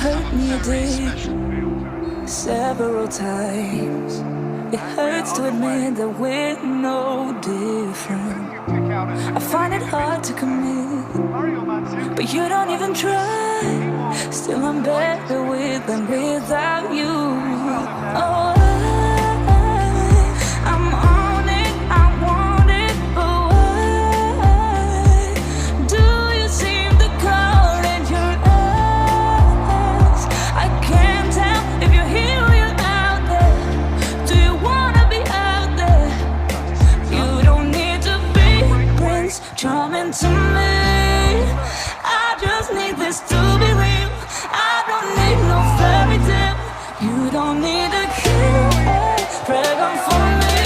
hurt me, you did, several times. It hurts to admit that we're no different. I find it hard to commit, but you don't even try. Still I'm better with than without you. Oh, I'm on it, I want it, but why do you seem to call it your eyes? I can't tell if you're here or you're out there. Do you wanna be out there? You don't need to be Prince Charming to me. I just need this to be real. I don't need no fairy tale. You don't need a kill, pregnant for me.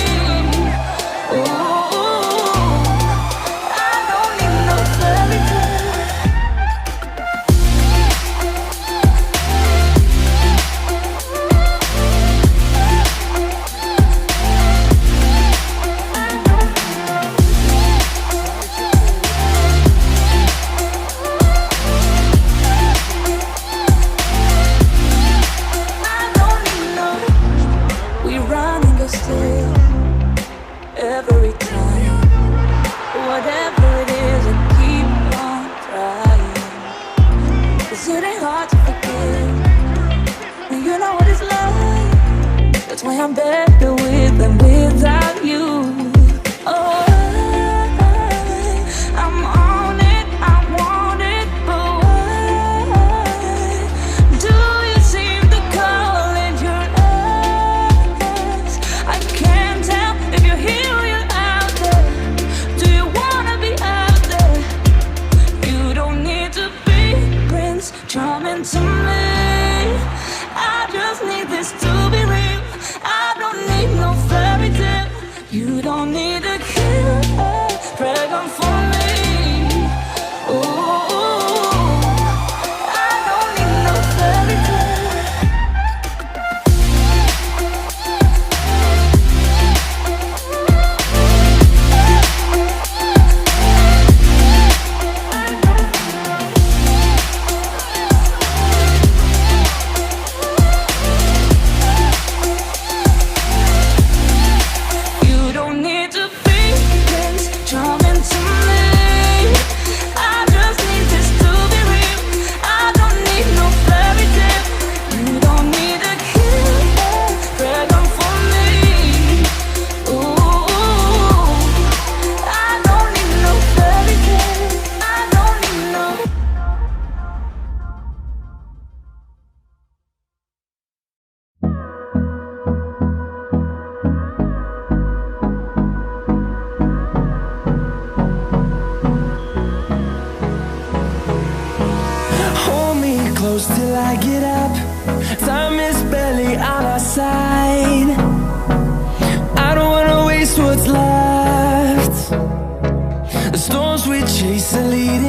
Ooh, I don't need no fairy tale. Still, every time, whatever it is, I keep on trying. 'Cause it ain't hard to forgive, and you know what it's like. That's why I'm better with than without you. Oh, I'm on it, I want it, but why do you seem to call it your eyes? I can't tell if you're here or you're out there. Do you wanna be out there? You don't need to be Prince Charming to me. I just need this to be real. I don't need no fairy tale. You don't need a kill, pregnant for me. Ooh, I don't need no fairy tale. You don't need to be Prince Charming to me. I just need this to be real. I don't need no fairy tale. You don't need a kill, pregnant for me. Ooh, I don't need no fairy tale. I don't need no. Hold me close till I get up. Time is barely on our side. I don't wanna waste what's left. The storms we chase are leading